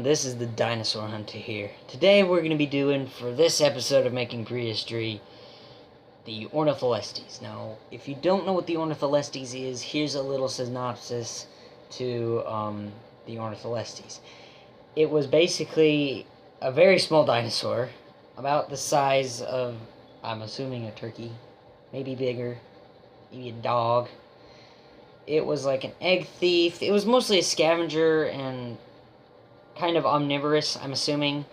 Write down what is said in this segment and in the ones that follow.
this is the Dinosaur Hunter here. Today we're going to be doing, for this episode of Making Prehistory, the Ornitholesties. Now, if you don't know what the Ornitholesties is, here's a little synopsis to the Ornitholesties. It was basically a very small dinosaur, about the size of, I'm assuming, a turkey, maybe bigger, maybe a dog. It was like an egg thief. It was mostly a scavenger and kind of omnivorous, I'm assuming.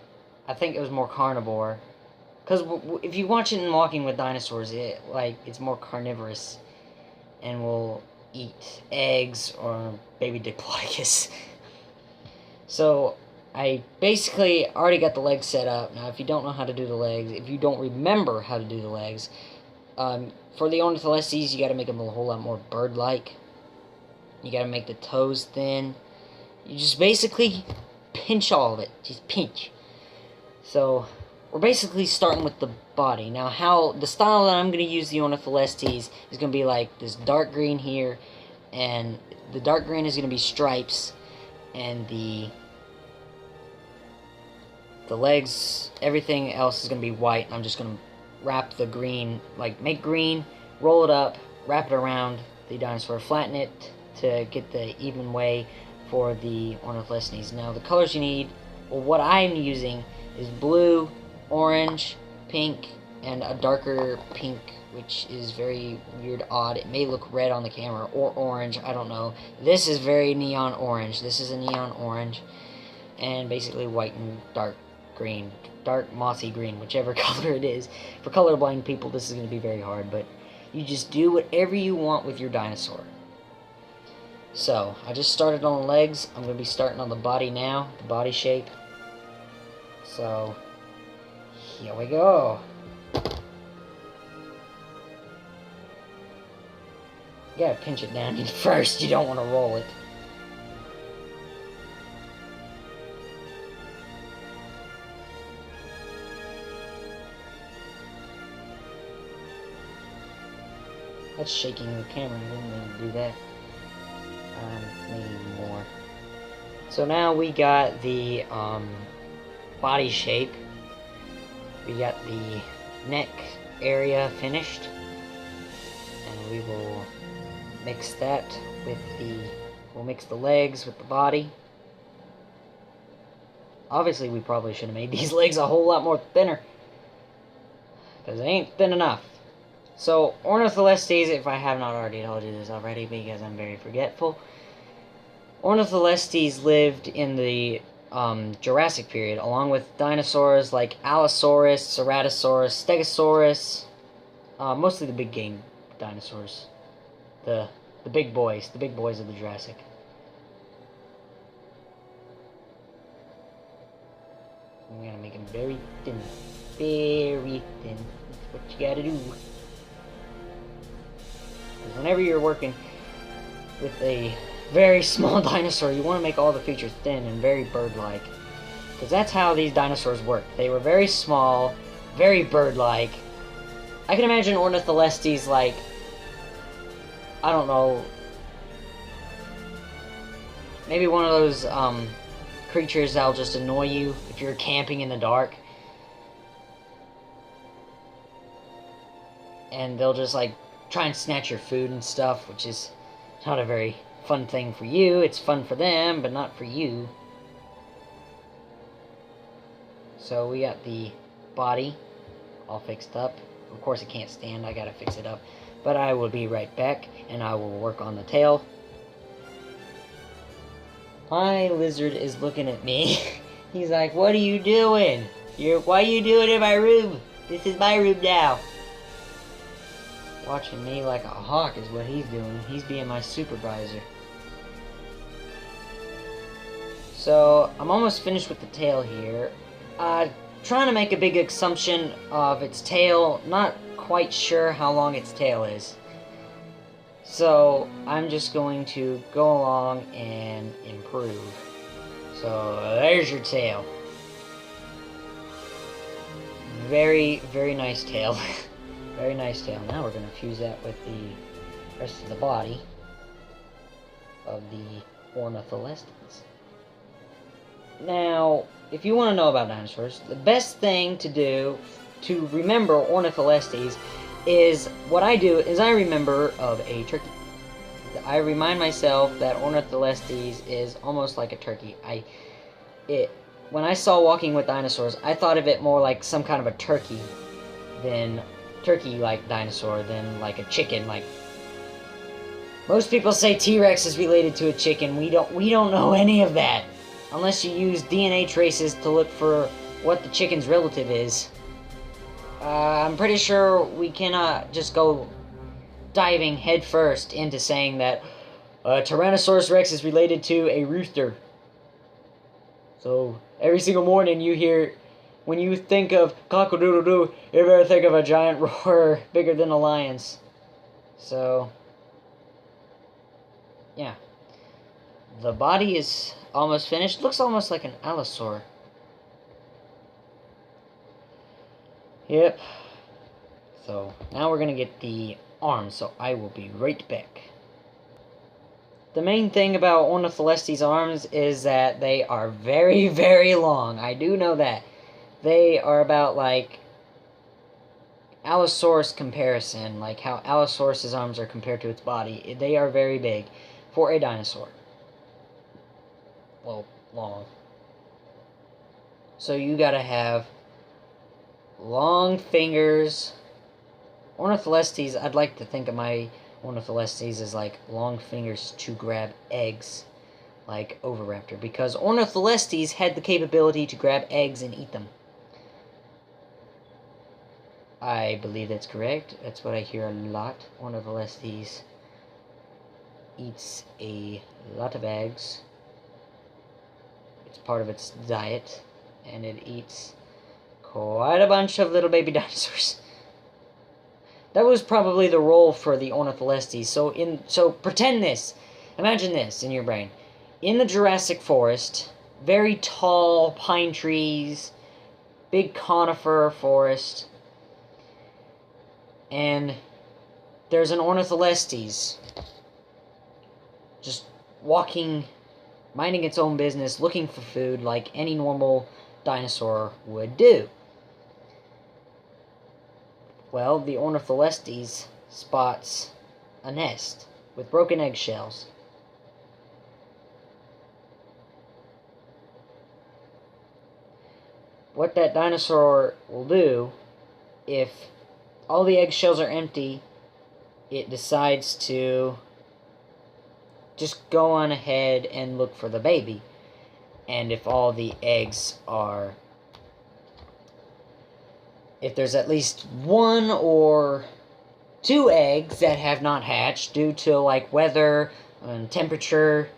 I think it was more carnivore. Because if you watch it in Walking with Dinosaurs, it's more carnivorous. And will eat eggs or baby diplodocus. So, I basically already got the legs set up. Now, if you don't know how to do the legs, if you don't remember how to do the legs, for the Ornitholestes, you gotta make them a whole lot more bird-like. You gotta make the toes thin. You just basically pinch all of it. Just pinch. So, we're basically starting with the body. Now, the style that I'm going to use the Ornitholestes is going to be like this dark green here. And the dark green is going to be stripes. And the legs, everything else is going to be white. I'm just going to wrap the green, make green, roll it up, wrap it around the dinosaur, flatten it to get the even way for the Ornitholestes. Now, the colors you need, well, what I'm using is blue, orange, pink, and a darker pink, which is very weird, odd. It may look red on the camera, or orange, I don't know. This is very neon orange. This is a neon orange, and basically white and dark green, dark mossy green, whichever color it is. For colorblind people, this is going to be very hard, but you just do whatever you want with your dinosaur. So, I just started on the legs. I'm going to be starting on the body now, the body shape. So, here we go. You gotta pinch it down first, you don't want to roll it. That's shaking the camera, I didn't mean to do that. Maybe more. So now we got the body shape. We got the neck area finished, and we will mix that with we'll mix the legs with the body. Obviously, we probably should have made these legs a whole lot more thinner, because they ain't thin enough. So, Ornitholestes, if I have not already told you this already, because I'm very forgetful, Ornitholestes lived in the Jurassic Period, along with dinosaurs like Allosaurus, Ceratosaurus, Stegosaurus, mostly the big game dinosaurs, the big boys of the Jurassic. I'm gonna make them very thin, very thin. That's what you gotta do. Because whenever you're working with a very small dinosaur, you want to make all the features thin and very bird-like. Because that's how these dinosaurs work. They were very small, very bird-like. I can imagine Ornitholestes like, I don't know, maybe one of those creatures that'll just annoy you if you're camping in the dark. And they'll just try and snatch your food and stuff, which is not a very fun thing for you. It's fun for them, but not for you. So we got the body all fixed up. Of course it can't stand, I gotta fix it up. But I will be right back, and I will work on the tail. My lizard is looking at me. He's like, what are you doing? Why are you doing in my room? This is my room now. Watching me like a hawk is what he's doing. He's being my supervisor. So, I'm almost finished with the tail here. Trying to make a big assumption of its tail. Not quite sure how long its tail is. So, I'm just going to go along and improve. So, there's your tail. Very, very nice tail. Very nice tail. Now we're going to fuse that with the rest of the body of the Ornitholestes. Now, if you want to know about dinosaurs, the best thing to do to remember Ornitholestes is what I do is I remember of a turkey. I remind myself that Ornitholestes is almost like a turkey. When I saw Walking with Dinosaurs, I thought of it more like some kind of a turkey-like dinosaur than like a chicken. Like most people say T-Rex is related to a chicken. We don't know any of that unless you use DNA traces to look for what the chicken's relative is. I'm pretty sure we cannot just go diving headfirst into saying that Tyrannosaurus Rex is related to a rooster. So every single morning you hear, when you think of cock-a-doodle-doo, you better think of a giant roar bigger than a lion's. So, yeah. The body is almost finished. Looks almost like an allosaur. Yep. So, now we're going to get the arms, so I will be right back. The main thing about Ornitholestes' arms is that they are very, very long. I do know that. They are about, like, Allosaurus comparison, like how Allosaurus' arms are compared to its body. They are very big for a dinosaur. Well, long. So you gotta have long fingers. Ornitholestes, I'd like to think of my Ornitholestes as like long fingers to grab eggs, like Oviraptor, because Ornitholestes had the capability to grab eggs and eat them. I believe that's correct. That's what I hear a lot. Ornitholestes eats a lot of eggs. It's part of its diet, and it eats quite a bunch of little baby dinosaurs. That was probably the role for the Ornitholestes. So pretend this. Imagine this in your brain. In the Jurassic Forest, very tall pine trees, big conifer forest, and there's an Ornitholestes just walking, minding its own business, looking for food like any normal dinosaur would do. Well, the Ornitholestes spots a nest with broken eggshells. What that dinosaur will do, if all the eggshells are empty, it decides to just go on ahead and look for the baby. And if all the eggs are... if there's at least one or two eggs that have not hatched due to, like, weather and temperature,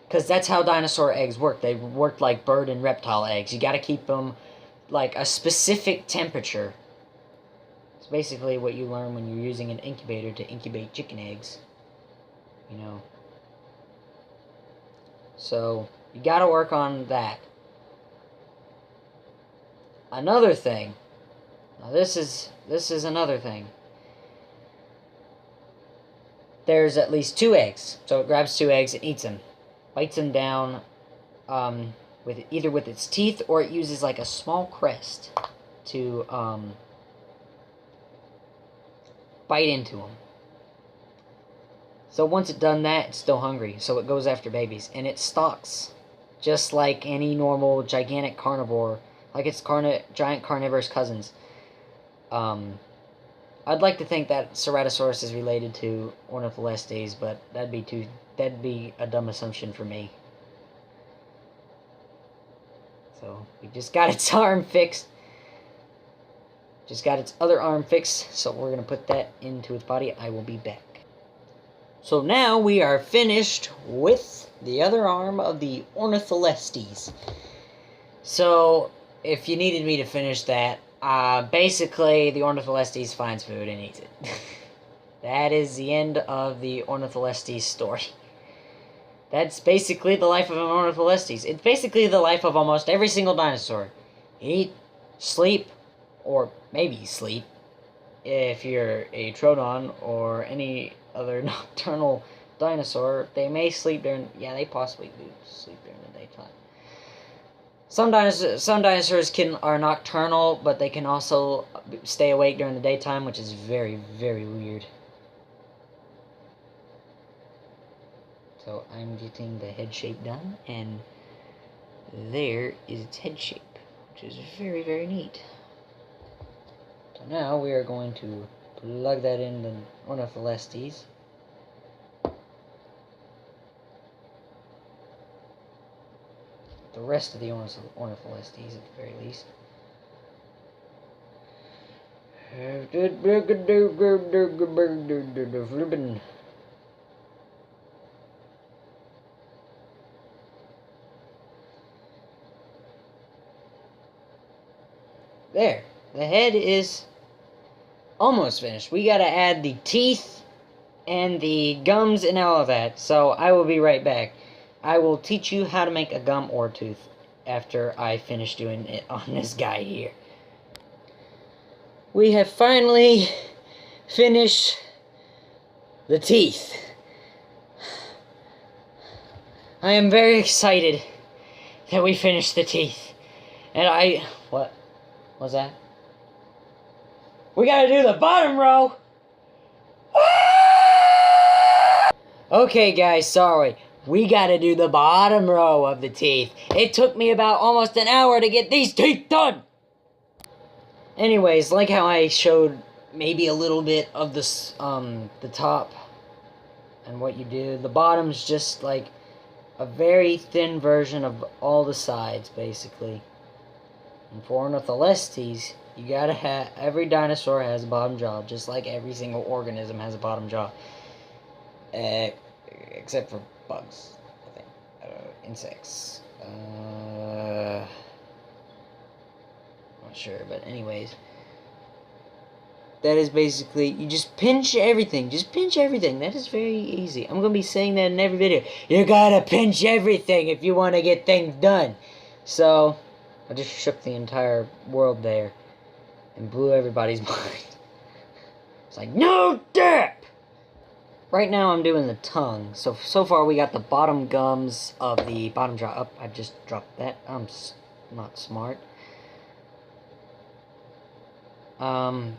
because that's how dinosaur eggs work. They work like bird and reptile eggs. You gotta keep them, like, a specific temperature. It's basically what you learn when you're using an incubator to incubate chicken eggs. You know. So, you gotta work on that. Another thing. Now this is another thing. There's at least two eggs. So it grabs two eggs and eats them. Bites them down with either with its teeth, or it uses like a small crest to bite into them. So once it's done that, it's still hungry, so it goes after babies, and it stalks, just like any normal gigantic carnivore, like its giant carnivorous cousins. I'd like to think that Ceratosaurus is related to Ornitholestes, but that'd be a dumb assumption for me. So we just got its arm fixed. Just got its other arm fixed, so we're gonna put that into its body. I will be back. So now we are finished with the other arm of the Ornitholestes. So if you needed me to finish that, basically the Ornitholestes finds food and eats it. That is the end of the Ornitholestes story. That's basically the life of an Ornitholestes. It's basically the life of almost every single dinosaur. Eat, sleep, or maybe sleep, if you're a Troodon or any other nocturnal dinosaur. They may sleep during... yeah, they possibly do sleep during the daytime. Some dinosaurs are nocturnal, but they can also stay awake during the daytime, which is very, very weird. So I'm getting the head shape done, and there is its head shape, which is very, very neat. So now we are going to plug that in the Ornitholesties. The rest of the Ornitholesties at the very least. There, the head is almost finished. We gotta add the teeth and the gums and all of that, so I will be right back. I will teach you how to make a gum or tooth after I finish doing it on this guy here. We have finally finished the teeth. I am very excited that we finished the teeth. And what was that? We gotta do the bottom row! Okay guys, sorry. We gotta do the bottom row of the teeth. It took me about almost an hour to get these teeth done! Anyways, like how I showed maybe a little bit of this, the top and what you do, the bottom's just like a very thin version of all the sides, basically. And for Ornitholestes, you gotta have, every dinosaur has a bottom jaw, just like every single organism has a bottom jaw. Except for bugs, I think. Insects. I'm not sure, but anyways. That is basically, you just pinch everything. Just pinch everything. That is very easy. I'm going to be saying that in every video. You gotta pinch everything if you want to get things done. So, I just shook the entire world there. And blew everybody's mind. It's like, no dip! Right now I'm doing the tongue. So far we got the bottom gums of the bottom jaw up. I just dropped that. I'm not smart. You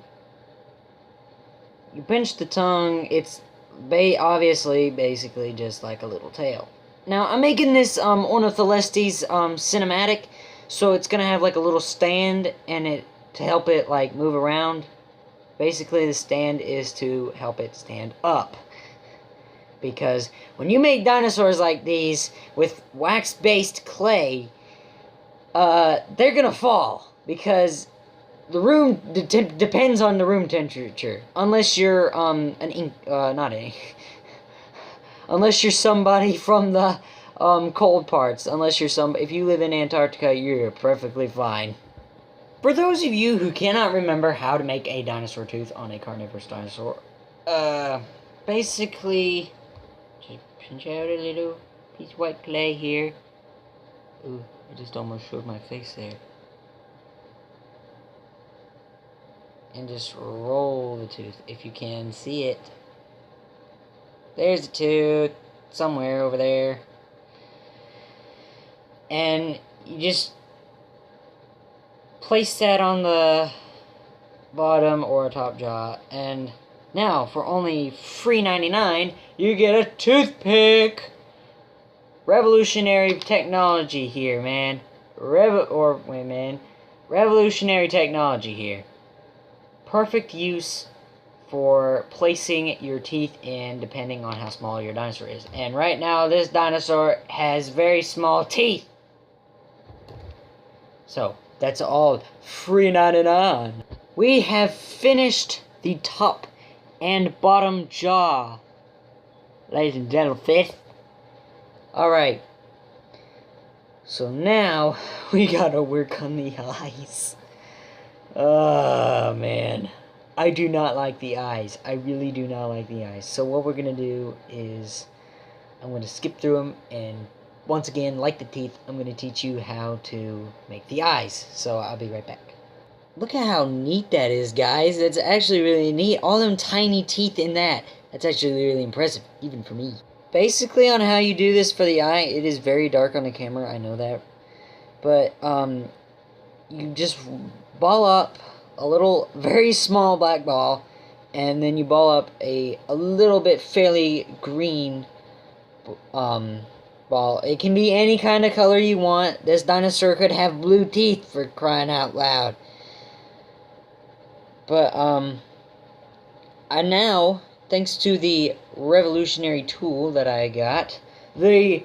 pinch the tongue. It's obviously basically just like a little tail. Now I'm making this Ornitholestes cinematic, so it's gonna have like a little stand and it to help it like move around. Basically the stand is to help it stand up. Because when you make dinosaurs like these with wax-based clay, they're gonna fall. Because the room depends on the room temperature. Unless you're, unless you're somebody from the, cold parts. If you live in Antarctica, you're perfectly fine. For those of you who cannot remember how to make a dinosaur tooth on a carnivorous dinosaur, basically, just pinch out a little piece of white clay here. Ooh, I just almost showed my face there. And just roll the tooth, if you can see it. There's the tooth, somewhere over there. And you just place that on the bottom or top jaw, and now for only $3.99 you get a toothpick. Revolutionary technology here, man. Revolutionary technology here. Perfect use for placing your teeth in depending on how small your dinosaur is. And right now this dinosaur has very small teeth. So that's all $3.99. We have finished the top and bottom jaw, ladies and gentlemen. Alright. So now we gotta work on the eyes. Oh man. I do not like the eyes. I really do not like the eyes. So what we're gonna do is I'm gonna skip through them, and once again, like the teeth, I'm going to teach you how to make the eyes. So I'll be right back. Look at how neat that is, guys. That's actually really neat. All them tiny teeth in that. That's actually really impressive, even for me. Basically, on how you do this for the eye, it is very dark on the camera. I know that. But, you just ball up a little, very small black ball, and then you ball up a little bit fairly green, ball. It can be any kind of color you want. This dinosaur could have blue teeth, for crying out loud. But, I now, thanks to the revolutionary tool that I got, the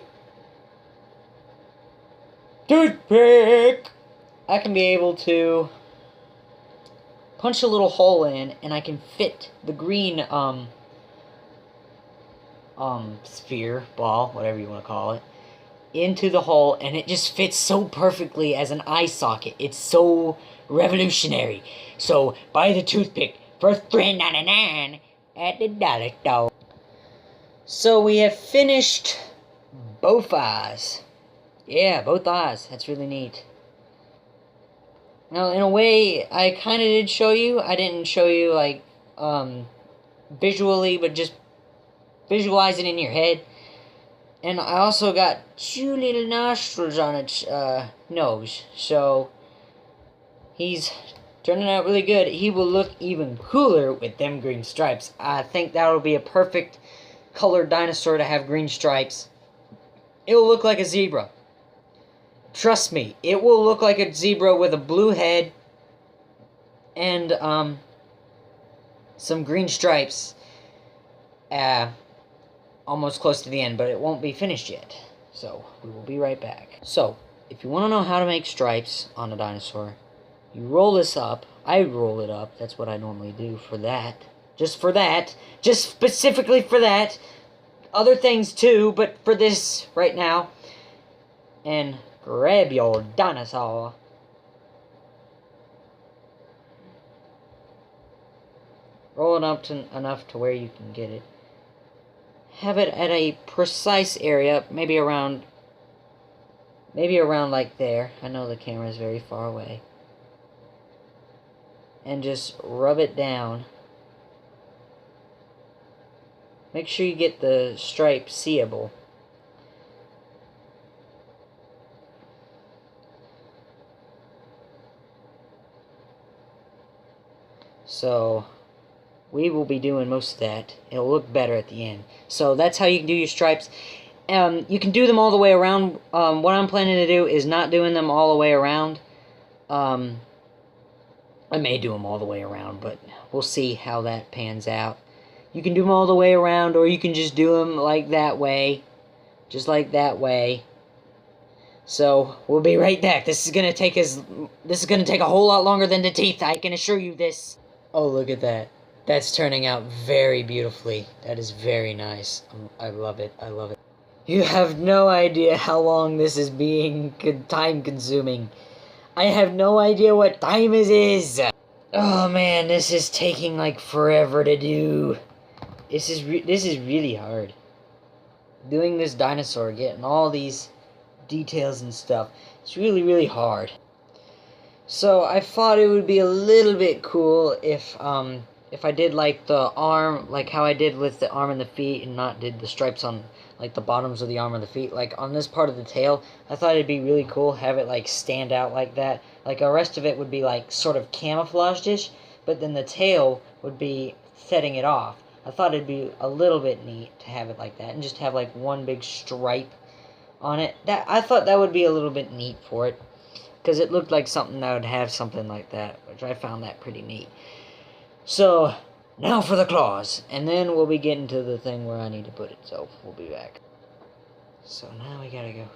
toothpick, I can be able to punch a little hole in, and I can fit the green, sphere, ball, whatever you want to call it, into the hole, and it just fits so perfectly as an eye socket. It's so revolutionary. So, buy the toothpick for $3.99 at the dollar store. So, we have finished both eyes. Yeah, both eyes. That's really neat. Now, in a way, I kind of did show you. I didn't show you, like, visually, but just visualize it in your head. And I also got 2 little nostrils on its nose. So, he's turning out really good. He will look even cooler with them green stripes. I think that'll be a perfect colored dinosaur to have green stripes. It'll look like a zebra. Trust me, it will look like a zebra with a blue head and some green stripes almost close to the end, but it won't be finished yet. So, we will be right back. So, if you want to know how to make stripes on a dinosaur, you roll this up. I roll it up. That's what I normally do for that. Just for that. Just specifically for that. Other things too, but for this right now. And grab your dinosaur. Roll it up enough to where you can get it. Have it at a precise area, maybe around like there. I know the camera is very far away. And just rub it down. Make sure you get the stripe seeable. So, we will be doing most of that. It'll look better at the end. So, that's how you can do your stripes. You can do them all the way around. What I'm planning to do is not doing them all the way around. I may do them all the way around, but we'll see how that pans out. You can do them all the way around, or you can just do them like that way. Just like that way. So, we'll be right back. This is gonna take a whole lot longer than the teeth, I can assure you this. Oh, look at that. That's turning out very beautifully. That is very nice. I love it. I love it. You have no idea how long this is being time-consuming. I have no idea what time it is. Oh, man, this is taking, like, forever to do. This is really hard. Doing this dinosaur, getting all these details and stuff. It's really, really hard. So, I thought it would be a little bit cool if I did, like, the arm, like how I did with the arm and the feet, and not did the stripes on, like, the bottoms of the arm and the feet. Like, on this part of the tail, I thought it'd be really cool, have it, like, stand out like that. Like, the rest of it would be, like, sort of camouflaged-ish, but then the tail would be setting it off. I thought it'd be a little bit neat to have it like that, and just have, like, one big stripe on it. I thought that would be a little bit neat for it, because it looked like something that would have something like that, which I found that pretty neat. So, now for the claws, and then we'll be getting to the thing where I need to put it, so we'll be back. So now we gotta go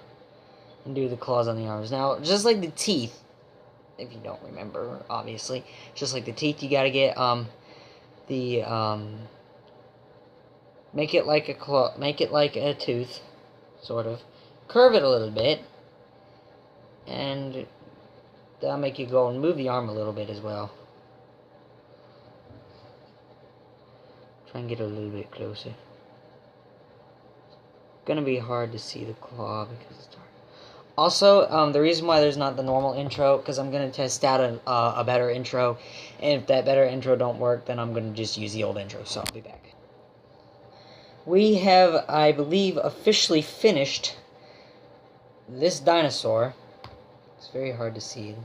and do the claws on the arms. Now, just like the teeth, if you don't remember, obviously, just like the teeth, you gotta get, make it like a claw, make it like a tooth, sort of. Curve it a little bit, and that'll make you go and move the arm a little bit as well. Try and get a little bit closer. It's gonna be hard to see the claw because it's dark. Also, the reason why there's not the normal intro, because I'm gonna test out a better intro, and if that better intro don't work, then I'm gonna just use the old intro, so I'll be back. We have, I believe, officially finished this dinosaur. It's very hard to see.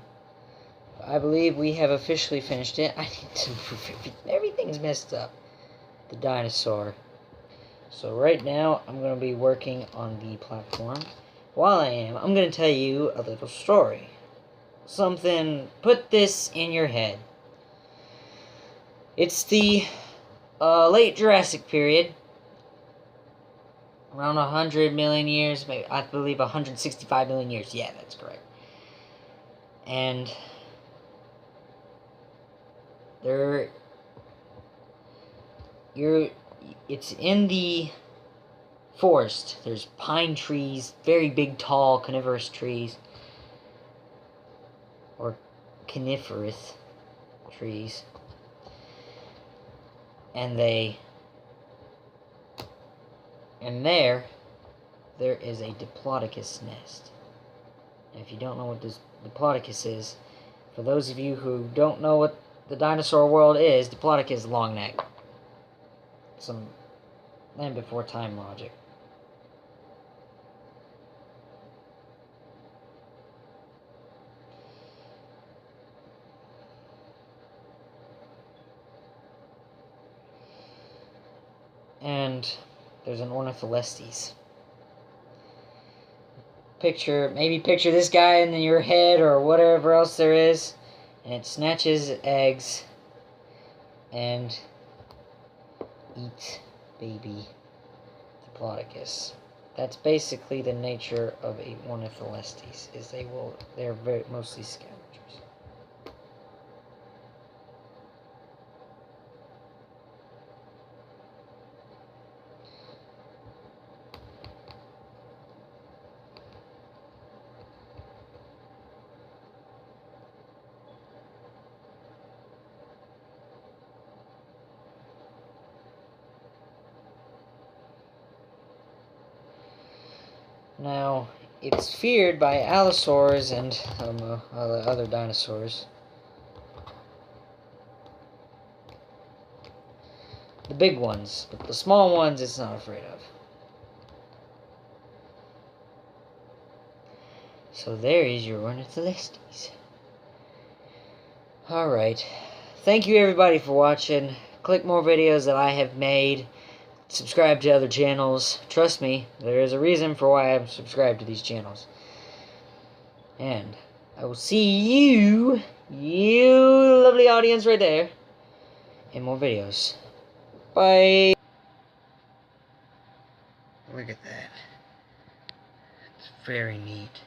I believe we have officially finished it. I need to move everything's messed up. The dinosaur. So right now, I'm going to be working on the platform. While I am, I'm going to tell you a little story. Something, put this in your head. It's the late Jurassic Period. Around 100 million years, maybe, I believe 165 million years. Yeah, that's correct. And it's in the forest. There's pine trees, very big, tall, coniferous trees. Or coniferous trees. And there is a Diplodocus nest. And if you don't know what this Diplodocus is, for those of you who don't know what the dinosaur world is, Diplodocus is long neck. Some land before time logic. And there's an Ornitholesties. Maybe picture this guy in your head or whatever else there is, and it snatches eggs and eats baby Diplodocus. That's basically the nature of a Ornitholestes, is they're mostly scavengers. Now, it's feared by allosaurs and other dinosaurs. The big ones, but the small ones it's not afraid of. So there is your Ornitholesties. Alright. Thank you everybody for watching. Click more videos that I have made. Subscribe to other channels. Trust me, there is a reason for why I'm subscribed to these channels. And I will see you lovely audience right there, in more videos. Bye. Look at that. It's very neat.